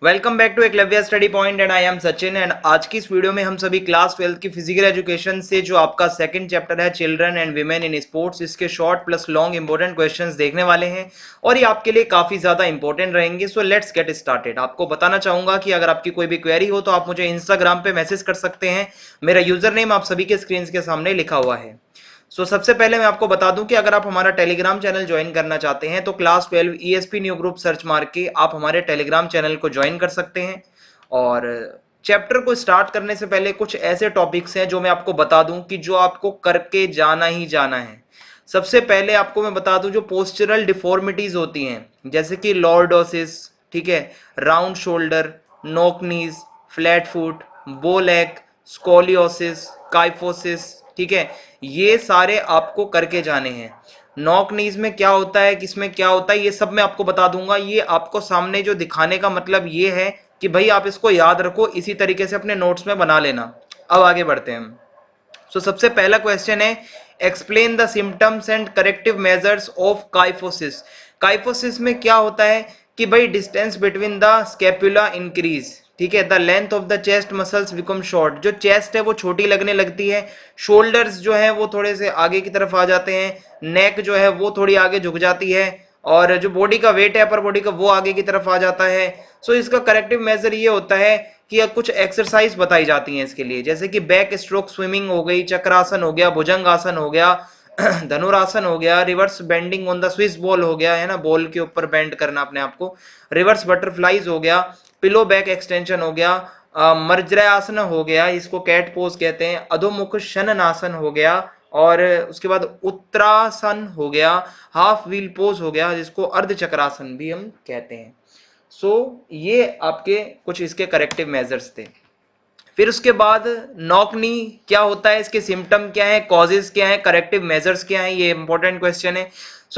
Welcome back to Eklavya study point and I am Sachin. And आज की इस वीडियो में हम सभी क्लास 12 की फिजिकल एजुकेशन से जो आपका सेकंड चैप्टर है children and women in sports, इसके short plus long important questions देखने वाले हैं और ये आपके लिए काफी ज्यादा इंपॉर्टेंट रहेंगे। So let's get started. आपको बताना चाहूंगा कि अगर आपकी कोई भी क्वेरी हो तो आप मुझे इंस्टाग्राम पे मैसेज कर सकते हैं। मेरा यूजर नेम आप सभी के स्क्रीन के सामने लिखा हुआ है। सबसे पहले मैं आपको बता दूं कि अगर आप हमारा टेलीग्राम चैनल ज्वाइन करना चाहते हैं तो class 12 ESP new group search मार के आप हमारे टेलीग्राम चैनल को ज्वाइन कर सकते हैं। और चैप्टर को स्टार्ट करने से पहले कुछ ऐसे टॉपिक्स हैं जो मैं आपको बता दूं कि जो आपको करके जाना ही जाना है। सबसे पहले आपको मैं बता दूं जो पोस्चरल डिफॉर्मिटीज होती हैं जैसे कि लॉर्डोसिस, ठीक है, राउंड शोल्डर, नोक नीज, फ्लैट फुट, बो लेग, स्कोलियोसिस, काइफोसिस, ठीक है, ये सारे आपको करके जाने हैं। नॉक नीज में क्या होता है, किसमें क्या होता है, ये सब मैं आपको बता दूंगा। ये आपको सामने जो दिखाने का मतलब ये है कि भाई आप इसको याद रखो, इसी तरीके से अपने नोट्स में बना लेना। अब आगे बढ़ते हैं। सबसे पहला क्वेश्चन है, explain the symptoms and corrective measures of kyphosis. Kyphosis में क्या होता है कि भाई distance between the scapula increase, ठीक है, the length of the chest muscles become short, जो चेस्ट है वो छोटी लगने लगती है, शोल्डर्स जो है वो थोड़े से आगे की तरफ आ जाते हैं, नेक जो है वो थोड़ी आगे झुक जाती है, और जो बॉडी का वेट है अपर बॉडी का वो आगे की तरफ आ जाता है। इसका करेक्टिव मेजर ये होता है कि कुछ एक्सरसाइज बताई जाती हैं इसके लिए, जैसे कि बैक स्ट्रोक स्विमिंग हो गई, चक्रासन हो गया, भुजंग आसन हो गया, धनुरासन हो गया, reverse bending on the Swiss ball हो गया, है ना, बॉल के ऊपर बेंड करना अपने आप को, रिवर्स बटरफ्लाईज हो गया, पिलो बैक एक्सटेंशन हो गया, मर्जरासन हो गया, इसको कैट पोज कहते हैं, अधोमुख शयनासन हो गया, और उसके बाद उत्तरासन हो गया, हाफ व्हील पोज हो गया, जिसको अर्ध चक्रासन भी हम कहते हैं। ये आपके कुछ इसके करेक्टिव मेजर्स थे। फिर उसके बाद नॉक नी क्या होता है, इसके सिम्टम क्या है, कॉजेज क्या है, करेक्टिव मेजर्स क्या है, ये इंपॉर्टेंट क्वेश्चन है।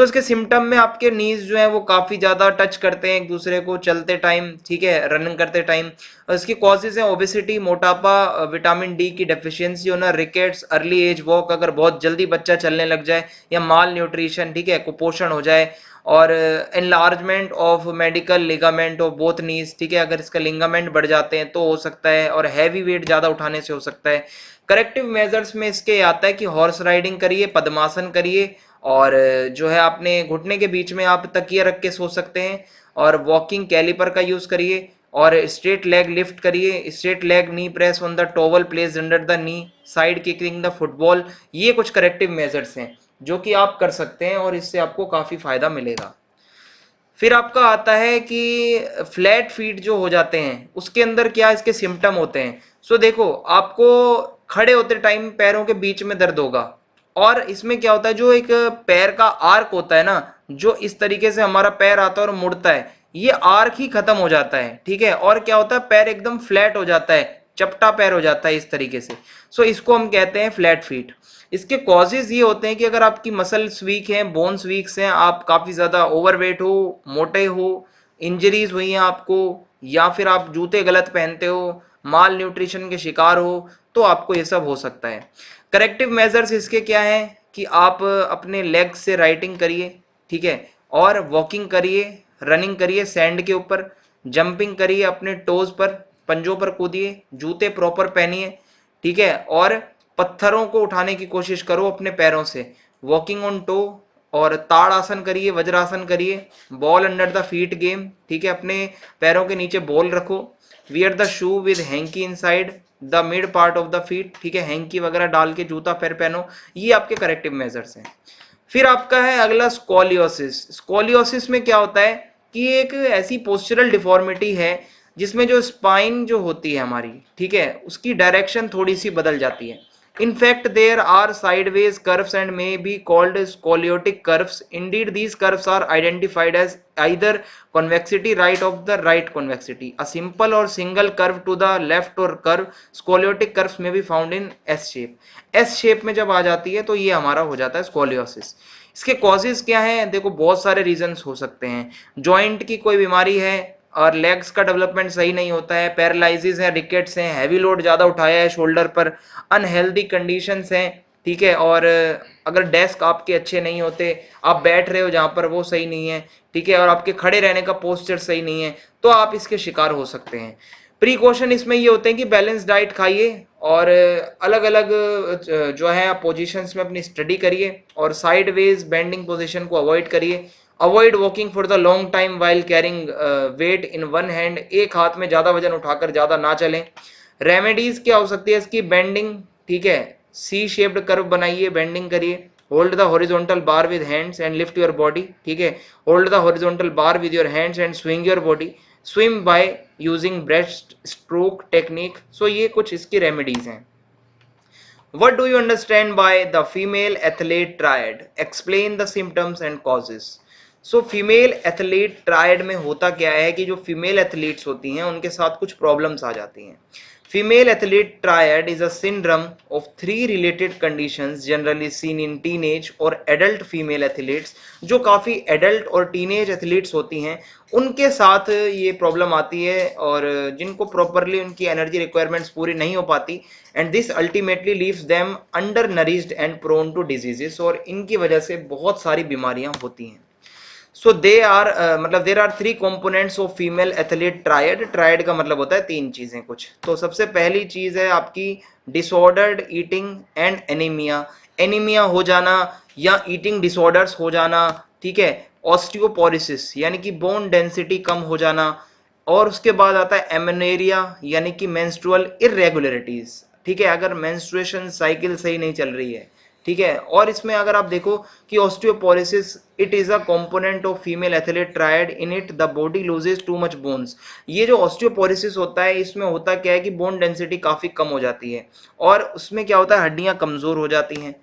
इसके सिम्टम में आपके नीज जो है वो काफी ज्यादा टच करते हैं एक दूसरे को चलते टाइम, ठीक है, रनिंग करते टाइम। इसकी कॉजेज है ओबेसिटी, मोटापा, विटामिन डी की डेफिशिएंसी होना, रिकेट्स, अर्ली एज वॉक, अगर बहुत जल्दी बच्चा चलने लग जाए, या माल न्यूट्रिशन, ठीक है, कुपोषण हो जाए, और enlargement of medical ligament of both knees, ठीक है, अगर इसका लिगामेंट बढ़ जाते हैं तो हो सकता है, और हैवी वेट ज्यादा उठाने से हो सकता है। करेक्टिव मेजर्स में इसके आता है कि हॉर्स राइडिंग करिए, पद्मासन करिए, और जो है अपने घुटने के बीच में आप तकिया रख के सो सकते हैं, और वॉकिंग कैलिपर का यूज करिए, और स्ट्रेट लेग लिफ्ट करिए, straight leg knee press on the towel placed under the knee, side kicking the football. ये कुछ करेक्टिव मेजर्स हैं जो कि आप कर सकते हैं और इससे आपको काफी फायदा मिलेगा। फिर आपका आता है कि फ्लैट फीट जो हो जाते हैं उसके अंदर क्या इसके सिम्टम होते हैं। देखो, आपको खड़े होते टाइम पैरों के बीच में दर्द होगा, और इसमें क्या होता है, जो एक पैर का आर्क होता है ना, जो इस तरीके से हमारा पैर आता है और मुड़ता है, ये आर्क ही खत्म हो जाता है, ठीक है, और क्या होता है, पैर एकदम फ्लैट हो जाता है, चपटा पैर हो जाता है इस तरीके से। इसको हम कहते हैं फ्लैट फीट। इसके कॉजेज ये होते हैं कि अगर आपकी मसल्स वीक हैं, बोन्स वीक हैं, आप काफी ज्यादा ओवरवेट हो, मोटे हो, इंजरीज हुई हैं आपको, या फिर आप जूते गलत पहनते हो, माल न्यूट्रिशन के शिकार हो, तो आपको ये सब हो सकता है। करेक्टिव मेजर्स इसके क्या है कि आप अपने लेग्स से राइटिंग करिए, ठीक है, और वॉकिंग करिए, रनिंग करिए सैंड के ऊपर, जंपिंग करिए अपने टोज पर, पंजों पर कूदिए, जूते प्रॉपर पहनिए, ठीक है, और पत्थरों को उठाने की कोशिश करो अपने पैरों से, वॉकिंग ऑन टो, और ताड़ आसन करिए, वज्रासन करिए, ball under the feet game, ठीक है, अपने पैरों के नीचे बॉल रखो, wear the shoe with hanky inside the mid part of the feet, ठीक है, हैंकी वगैरह डाल के जूता पैर पहनो। ये आपके करेक्टिव मेजर्स हैं। फिर आपका है अगला स्कोलियोसिस। स्कोलियोसिस में क्या होता है कि एक ऐसी पोस्चरल डिफॉर्मिटी है जिसमें जो स्पाइन जो होती है हमारी, ठीक है, उसकी डायरेक्शन थोड़ी सी बदल जाती है। In fact there are sideways curves and may be called scoliotic curves. Indeed these curves are identified as either convexity right of the right convexity, a simple or single curve to the left or curve scoliotic curves may be found in S shape। S shape में जब आ जाती है तो ये हमारा हो जाता है स्कोलियोसिस। इसके कॉजेज क्या है, देखो बहुत सारे रीजंस हो सकते हैं। जॉइंट की कोई बीमारी है, और लेग्स का डेवलपमेंट सही नहीं होता है, पैरालिसिस है, रिकेट्स हैं, हैवी लोड ज्यादा उठाया है शोल्डर पर, अनहेल्दी कंडीशंस हैं, ठीक है। और अगर डेस्क आपके अच्छे नहीं होते, आप बैठ रहे हो जहां पर वो सही नहीं है, ठीक है, और आपके खड़े रहने का पोस्चर सही नहीं है, तो आप इसके शिकार हो सकते हैं। प्रिकॉशन इसमें ये होते हैं कि बैलेंस डाइट खाइए और अलग अलग जो है आप पोजिशंस में अपनी स्टडी करिए और साइडवेज बेंडिंग पोजीशन को अवॉइड करिए। Avoid walking for the long time while carrying weight in one hand, एक हाथ में ज्यादा वजन उठाकर ज्यादा ना चलें। रेमेडीज क्या हो सकती है इसकी? बेंडिंग, ठीक है, सी शेप्ड कर्व बनाइए, बेंडिंग करिए। Hold the horizontal bar with hands and lift your body, ठीक है, hold the horizontal bar with your hands and swing your body. Swim by using breast stroke technique. So ये कुछ इसकी remedies हैं। What do you understand by the female athlete triad? Explain the symptoms and causes. So female athlete triad में होता क्या है कि जो फीमेल एथलीट्स होती हैं उनके साथ कुछ प्रॉब्लम्स आ जाती हैं। Female athlete triad is a syndrome of 3 related conditions generally seen in teenage और एडल्ट फीमेल एथलीट्स। जो काफ़ी एडल्ट और टीनेज एथलीट्स होती हैं उनके साथ ये प्रॉब्लम आती है और जिनको प्रॉपरली उनकी एनर्जी रिक्वायरमेंट्स पूरी नहीं हो पाती, and this ultimately leaves them undernourished and prone to diseases, और इनकी वजह से बहुत सारी बीमारियां होती हैं। सो दे आर मतलब there are 3 components of female athlete triad. Triad का मतलब होता है 3 चीजें कुछ। तो सबसे पहली चीज है आपकी disordered eating and anaemia. Anaemia हो जाना या ईटिंग डिसऑर्डर्स हो जाना, ठीक है। ऑस्टियोपोरोसिस यानी कि बोन डेंसिटी कम हो जाना। और उसके बाद आता है एमेनेरिया यानी कि मेंस्ट्रुअल इरेगुलरिटीज, ठीक है, अगर मेंस्ट्रुएशन साइकिल सही नहीं चल रही है, ठीक है। और इसमें अगर आप देखो कि osteoporosis it is a component of female athlete triad, in it the body loses too much bones. ये जो ऑस्टियोपोरोसिस होता है इसमें होता क्या है कि बोन डेंसिटी काफी कम हो जाती है और उसमें क्या होता है हड्डियां कमजोर हो जाती हैं,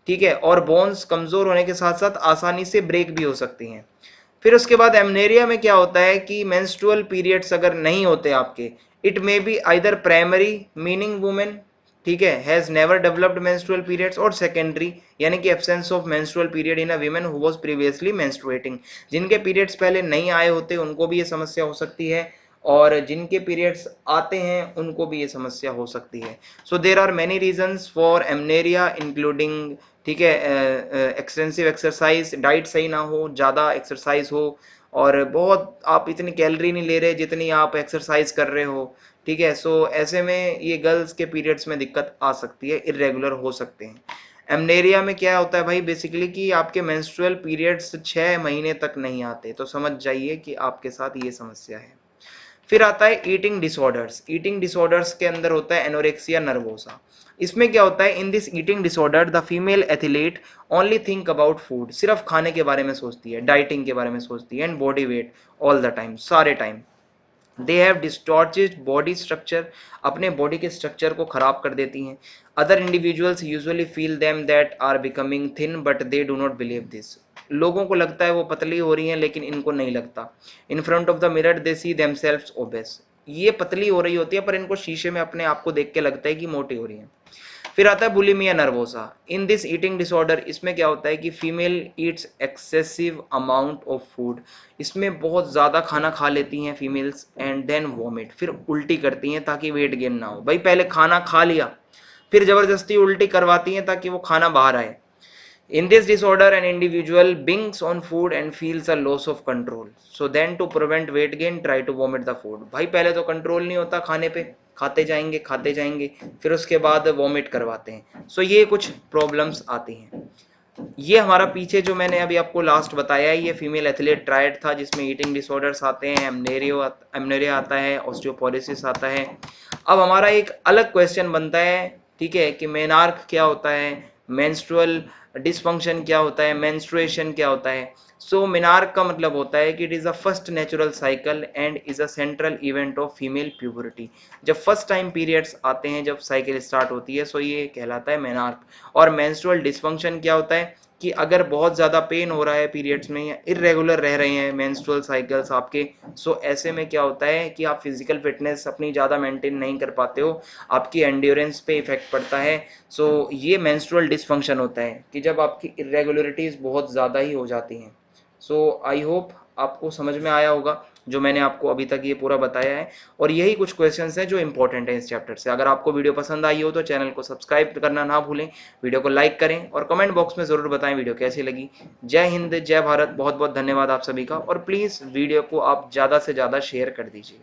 ठीक है, और बोन्स कमजोर होने के साथ साथ आसानी से ब्रेक भी हो सकती हैं। फिर उसके बाद एमनेरिया में क्या होता है कि मेंस्ट्रुअल पीरियड्स अगर नहीं होते आपके, it may be either primary meaning women, ठीक है, has never developed menstrual periods, और सेकेंडरी यानी कि absence of menstrual period in a women who was previously menstruating. जिनके पीरियड्स पहले नहीं आए होते उनको भी ये समस्या हो सकती है और जिनके पीरियड्स आते हैं उनको भी ये समस्या हो सकती है। So there are many reasons for amenorrhoea including, ठीक है, एक्सटेंसिव एक्सरसाइज, डाइट सही ना हो, ज़्यादा एक्सरसाइज हो और बहुत आप इतनी कैलोरी नहीं ले रहे जितनी आप एक्सरसाइज कर रहे हो, ठीक है। सो ऐसे में ये गर्ल्स के पीरियड्स में दिक्कत आ सकती है, इरेगुलर हो सकते हैं। एमनेरिया में क्या होता है भाई बेसिकली कि आपके मेंस्ट्रुअल पीरियड्स 6 महीने तक नहीं आते, तो समझ जाइए कि आपके साथ ये समस्या है। फिर आता है ईटिंग डिसऑर्डर्स। ईटिंग डिसऑर्डर्स के अंदर होता है एनोरेक्सिया नर्वोसा। इसमें क्या होता है, in this eating disorder the female athlete only think about food, सिर्फ खाने के बारे में सोचती है, डाइटिंग के बारे में सोचती है, and body weight all the time, सारे time. They have distorted body structure, अपने बॉडी के स्ट्रक्चर को खराब कर देती हैं। Other individuals usually feel them that are becoming thin but they do not believe this. लोगों को लगता है वो पतली हो रही हैं लेकिन इनको नहीं लगता। In front of the mirror they see themselves obese, ये पतली हो रही होती है पर इनको शीशे में अपने आप को देख के लगता है कि मोटी हो रही है। फिर आता है bulimia nervosa. In this eating disorder, इसमें क्या होता है कि female Yeats excessive amount of food, इसमें बहुत ज़्यादा खाना खा लेती हैं फीमेल्स एंड देन वॉमिट, फिर उल्टी करती हैं ताकि वेट गेन ना हो। भाई पहले खाना खा लिया फिर ज़बरदस्ती उल्टी करवाती हैं ताकि वो खाना बाहर आए। In this disorder, an individual binges on food and feels a loss of control. So then to prevent weight gain, try to vomit the food. भाई पहले तो कंट्रोल नहीं होता खाने पे, खाते जाएंगे फिर उसके बाद वॉमिट करवाते हैं। सो ये कुछ प्रॉब्लम्स आती हैं। ये हमारा पीछे जो मैंने अभी आपको लास्ट बताया है ये फीमेल एथलीट ट्रायड था जिसमें ईटिंग डिसऑर्डर्स आते हैं, एमनेरिया आता है, ऑस्टियोपोरोसिस आता है। अब हमारा एक अलग क्वेश्चन बनता है, ठीक है, कि मेनार्क क्या होता है, मेंस्ट्रुअल डिसफंक्शन क्या होता है, मेंस्ट्रुएशन क्या होता है। सो मेनार्क का मतलब होता है कि it is a first natural cycle and is a central event of female puberty. जब फर्स्ट टाइम पीरियड्स आते हैं, जब साइकिल स्टार्ट होती है, सो ये कहलाता है मेनार्क। और मेंस्ट्रुअल डिसफंक्शन क्या होता है कि अगर बहुत ज़्यादा पेन हो रहा है पीरियड्स में या इरेगुलर रह रहे हैं मेंस्ट्रुअल साइकिल्स आपके, सो ऐसे में क्या होता है कि आप फिजिकल फिटनेस अपनी ज़्यादा मेंटेन नहीं कर पाते हो, आपकी एंड्योरेंस पे इफेक्ट पड़ता है। सो ये मेंस्ट्रुअल डिसफंक्शन होता है कि जब आपकी इरेगुलरिटीज़ बहुत ज़्यादा ही हो जाती हैं। सो आई होप आपको समझ में आया होगा। जो मैंने आपको अभी तक ये पूरा बताया है, और यही कुछ क्वेश्चंस हैं जो इंपॉर्टेंट हैं इस चैप्टर से। अगर आपको वीडियो पसंद आई हो तो चैनल को सब्सक्राइब करना ना भूलें, वीडियो को लाइक करें और कमेंट बॉक्स में ज़रूर बताएं वीडियो कैसी लगी। जय हिंद, जय भारत, बहुत बहुत धन्यवाद आप सभी का, और प्लीज़ वीडियो को आप ज़्यादा से ज़्यादा शेयर कर दीजिए।